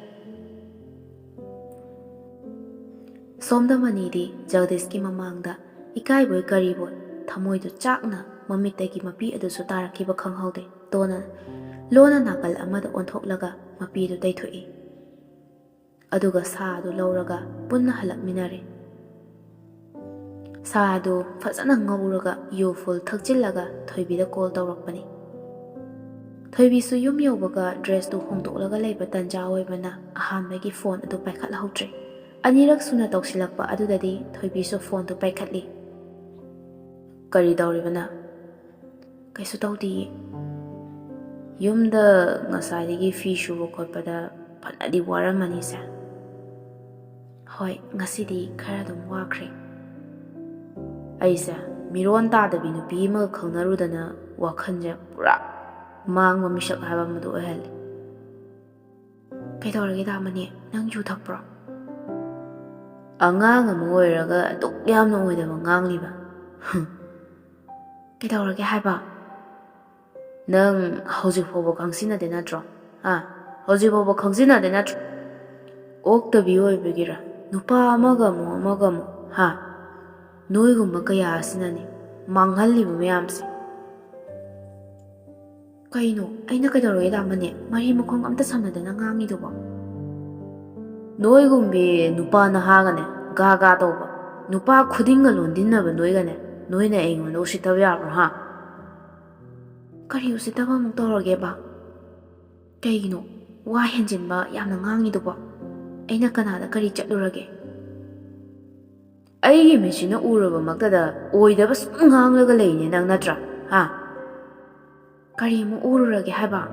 ꯁꯣꯝꯗ ꯃꯅꯤꯗꯤ ꯖꯒꯗꯤꯁꯀꯤ ꯃꯃꯥꯡꯗ ꯏꯀꯥꯏꯕꯣꯏ ꯀꯔꯤꯕꯣꯏ ꯊꯃꯣꯏꯗꯨ ꯆꯥꯛꯅ ꯃꯃꯤꯠꯇꯒꯤ ꯃꯄꯤ ꯑꯗꯨꯁꯨ ꯇꯥꯔꯛꯈꯤꯕ ꯈꯪꯍꯧꯗꯦ. ꯂꯣꯟꯅ ꯅꯥꯀꯜ ꯑꯃꯗ ꯑꯣꯟꯊꯣꯛꯂꯒ ꯃꯄꯤꯗꯨ ꯇꯩꯊꯣꯛꯏ. ꯑꯗꯨꯒ ꯁꯥ ꯑꯗꯨ ꯂꯧꯔꯒ ꯄꯨꯟꯅ ꯍꯜꯂꯛꯃꯤꯟꯅꯔꯦ. ꯁꯥ ꯑꯗꯨ ꯐꯖꯅ ꯉꯧꯔꯒ ꯌꯨ ꯐꯨꯜ ꯊꯛꯆꯤꯜꯂꯒ ꯊꯣꯏꯕꯤꯗ ꯀꯣꯜ ꯇꯧꯔꯛꯄꯅꯤ. ꯊꯣꯏꯕꯤꯁꯨ ꯌꯨꯝ ꯌꯧꯕꯒ ꯗ꯭ꯔꯦꯁꯇꯨ ꯍꯣꯡꯗꯣꯛꯂꯒ ꯂꯩꯕ ꯇꯟꯖꯥ ꯑꯣꯏꯕꯅ ꯑꯍꯥꯟꯕꯒꯤ ꯐꯣꯟ ꯑꯗꯨ ꯄꯥꯏꯈꯠꯍꯧꯗ꯭ꯔꯦ. ꯑꯅꯤꯔꯛ ꯁꯨꯅ ꯇꯧꯁꯤꯜꯂꯛꯄ ꯑꯗꯨꯗꯗꯤ ꯊꯣꯏꯕꯤꯁꯨ ꯐꯣꯟꯗꯨ ꯄꯥꯏꯈꯠꯂꯤ. ꯀꯔꯤ ꯇꯧꯔꯤꯕꯅ? ꯀꯩꯁꯨ ꯇꯧꯗꯤꯌꯦ. ꯌꯨꯝꯗ ꯉꯁꯥꯏꯗꯒꯤ ꯐꯤ ꯁꯨꯕ ꯈꯣꯠꯄꯗ ꯐꯅꯗꯤ ꯋꯥꯔꯝꯃꯅꯤꯁꯦ. ꯍꯣꯏ, ꯉꯁꯤꯗꯤ ꯈꯔ ꯑꯗꯨꯝ ꯋꯥꯈ꯭ꯔꯦ. ꯑꯩꯁꯦ ꯃꯤꯔꯣꯟ ꯇꯥꯗꯕꯤ ꯅꯨꯄꯤ ꯑꯃꯒ ꯈꯪꯅꯔꯨꯗꯅ ꯋꯥꯈꯜꯁꯦ ꯄꯨꯔꯥ ꯃꯥꯡꯕ ꯃꯤꯁꯛ ꯍꯥꯏꯕ ꯑꯃꯗꯣ ꯑꯣꯏꯍꯜꯂꯦ. ꯀꯩꯗꯧꯔꯒꯦ ꯗꯥꯃꯅꯤ? ꯅꯪ ꯌꯨ ꯊꯛꯄ꯭ꯔꯣ? ꯑꯉꯥꯡ ꯑꯃ ꯑꯣꯏꯔꯒ ꯑꯗꯨꯛ ꯌꯥꯝꯅ ꯑꯣꯏꯗꯕ ꯉꯥꯡꯂꯤꯕ. ꯀꯩꯗꯧꯔꯒꯦ ꯍꯥꯏꯕ? ꯅꯪ ꯍꯧꯖꯤꯛ ꯐꯥꯎꯕ ꯈꯪꯖꯤꯟꯅꯗꯦ ꯅꯠꯇ꯭ꯔꯣ? ꯍꯧꯖꯤꯛ ꯐꯥꯎꯕ ꯈꯪꯖꯤꯟꯅꯗꯦ ꯅꯠꯇ꯭ꯔꯣ? ꯑꯣꯛꯇꯕꯤ ꯑꯣꯏꯕꯒꯤꯔ? ꯅꯨꯄꯥ ꯑꯃꯒ ꯑꯃꯨꯛ ꯅꯣꯏꯒꯨꯝꯕ ꯀꯌꯥ ꯑꯁꯤꯅꯅꯤ ꯃꯥꯡꯍꯜꯂꯤꯕ ꯃꯌꯥꯝꯁꯦ. ꯀꯩꯅꯣ? ꯑꯩꯅ ꯀꯩꯗꯧꯔꯒꯦ ꯗꯥꯃꯅꯤ? ꯃꯔꯤ ꯃꯈꯣꯡ ꯑꯝꯇ ꯁꯝꯅꯗꯅ ꯉꯥꯡꯉꯤꯗꯨꯕꯣ? ꯅꯣꯏꯒꯨꯝꯕꯤ ꯅꯨꯄꯥ ꯅꯍꯥꯒꯅꯦ ꯒꯥ ꯇꯧꯕ ꯅꯨꯄꯥ ꯈꯨꯗꯤꯡꯒ ꯂꯣꯟꯗꯤꯟꯅꯕ ꯅꯣꯏꯅ ꯑꯩꯉꯣꯟꯗ ꯎꯁꯤꯠꯇꯕ ꯌꯥꯕ꯭ꯔꯣ? ꯀꯔꯤ ꯎꯁꯤꯠꯇꯕ ꯑꯃꯨꯛ ꯇꯧꯔꯒꯦꯕ? ꯀꯩꯒꯤꯅꯣ ꯋꯥ ꯍꯦꯟꯖꯤꯟꯕ ꯌꯥꯝꯅ ꯉꯥꯡꯉꯤꯗꯨꯕꯣ? ꯑꯩꯅ ꯀꯅꯥꯗ ꯀꯔꯤ ꯆꯠꯂꯨꯔꯒꯦ? ꯑꯩꯒꯤ ꯃꯤꯠꯁꯤꯅ ꯎꯔꯨꯕꯃꯛꯇꯗ ꯑꯣꯏꯗꯕ ꯁꯨꯝ ꯉꯥꯡꯂꯒ ꯂꯩꯅꯦ ꯅꯪ ꯅꯠꯇ꯭ꯔꯥ? ꯀꯔꯤ ꯑꯃꯨꯛ ꯎꯔꯨꯔꯒꯦ ꯍꯥꯏꯕ?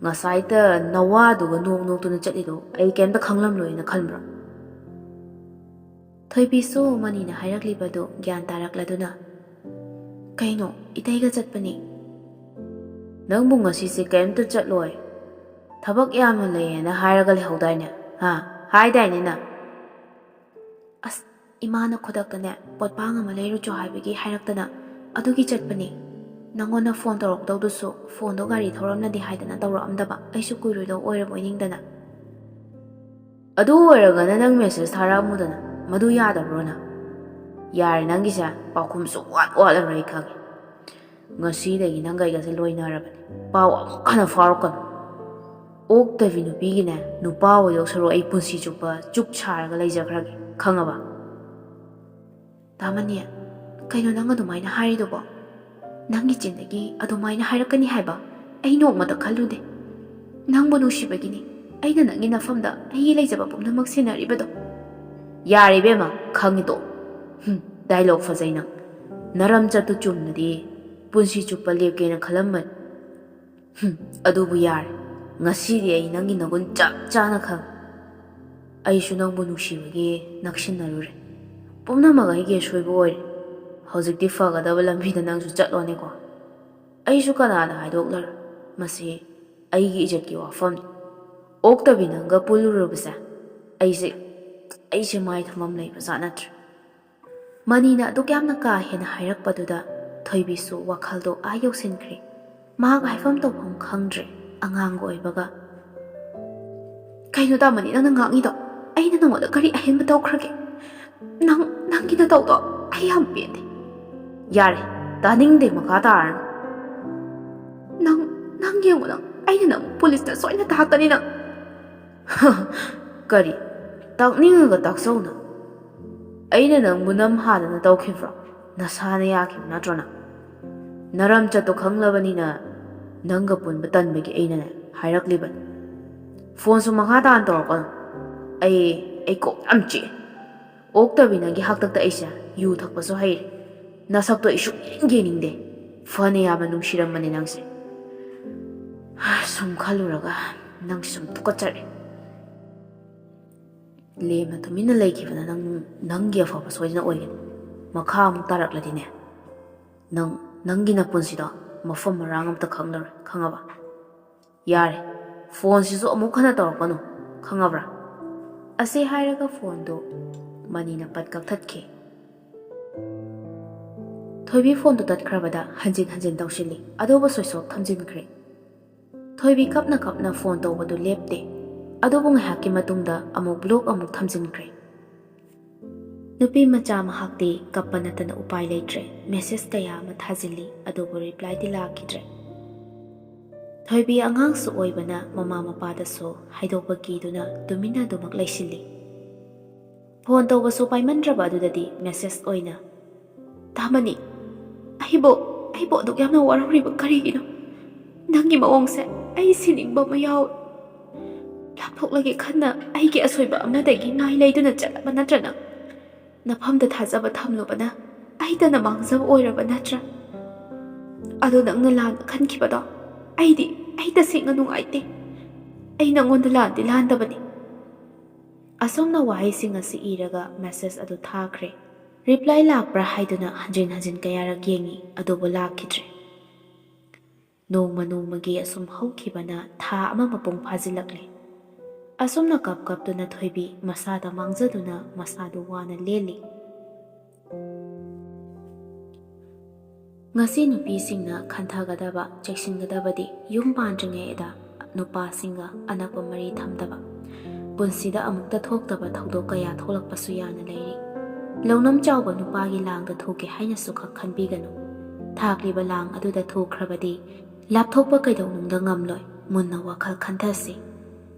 Ngasaita nawaduga nong-nongtuna chalido ay kemta khanglamloina khalmbra. Thoibisu manina hairakliba gyan tarakladuna. Kaino, itaiga chatpani. Nangbu ngasisi kemta chatloi. Thabak yamna layena hairaga lehawdaina. Ha, haidayna na. As, imana khodaktane potpang ama leirucho haibagi hairaktana adugi chatpani. Nangona phone torokdawdusu phone do gari thoramnadi haidana tawramdaba aisu kuiruido oiramoiningdana. Adu oiragana nang message tharamudana madu yadabrona. Yare nangisa pakhumsu wat-walaroi khangi. Ngasidagi nangaigase loinarabani. Paw amuk hana farukano. Oktavi nupigine nupawo yoksaro ai punsi chukpa chuk charaga leijakhragi khangaba. Tamani kaino nang adumaina haridobo. Nangi chindagi adumaina harakani haiba ai nokmata khallude. Nangbu nushibagini aina nangi nafamda ai leijaba pumnamak sinaribado. Yare bema khangido. Dialogue fazaina. Naram chatu chumnadi punsi chukpa lepkena khalamman. Adubu yare. Ngasidi ay nangi nagun chap chana khang. Aishu nangbu nushibagi nakshinarure. Pumnamaga hige shoibu oire. Hojikti fagadaba lambida nangsu chatlone ko. Aishu kanada haidoklar. Masi aigi ijatki wafamni. Oktabi nanga pulurubasa. Aise mai thamam leibasa natra. Manina adukyamna ka hena hairakpaduda thoibisu wakhaldo ayoksinkhre. Mahak haifam tawpham khangdre. Angang oibaga. Kaino tamani nang ngangido. Aina nangoda kari ahenba tawkhrage. Nangina tawdo ai yam pende. Yare, taningde makha tarano. Nang yengo nang aina nang police ta soina tahaktani nang. Kari, takningaga taksawna. Aina nang munam hadana tawkhibra. Nasana yakim natrona. Naram chato khanglabanina nanga punba tanbagi aina hairakliban. Phone su makha tan torqan. Ai ko am chi. Oktabi nangi haktakta aisa yu thakpaso haire. Nasakto isu yeningde. Fane yaba nungsiramani nangse. Sum khaluraga nang sum tukachare. Lema tumina laikibana nangi afaba soidina oigen. Makha amuk tarakladine. Nangi na punsida mafam marang amta khangaba. Yare, phone sisu amuk hana torqano khangabra. Ase hairaga phone do manina patkak thatke. Thoibi phone do tatkrabada hanjin tawshili adoba soisok thamjinkre. Thoibi kapna phone tawbadu lepte. Adobu ngahaki matungda amuk block amuk thamjinkre. Nupi macha mahakti kappanatana upai leitre message kaya ama thajili adobu reply di lakidre. Thoibi angang su oibana mama mapada so haidokba kiduna tumina dumak leisili. Phone tawba su paimandraba adudadi message oina. Tamani, aibo aduk yamna warariba karigino. Nangi mawongse ai siningba mayaw. Lapthoklagi khanna aigi asoiba amnadagi ngai leiduna chalaba natrana. Nafamda thajaba thamlubana aidana mangzaba oiraba natra. Ado nangna lan khankibado ai tasingna nungaite. Ai nangonda landi landabani. Asomna wahaising asi iraga message adu thakre. Reply lakbra haiduna hanjin kayarak yengi adobo lakidre. Nongmagi asum haukibana tha ama mapung phajilakle. Asomna kaptuna thoibi masada mangzaduna masadu wana leli. Ngasi nupisingna khanthagadaba cheksingadabadi yum pandringeida nupasinga anakpa mari thamdaba. Punsida amukta thoktaba thawdok kaya tholakpasu yana leiri. Launam chawba nupagi langda thoke haina sukha khanbiganu. Thakliba lang aduda thokrabadi lapthokpa kaidonungda ngamloi munna wakhal khanthasi.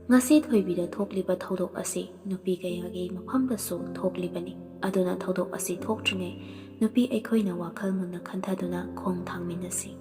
Ngasi thoibida thokliba thawdok asi nupi kayagi mafamda so thoklibani. Aduna thawdok asi thoktrine nupi aikhoina wakhal munna khanthaduna khong thangminasi.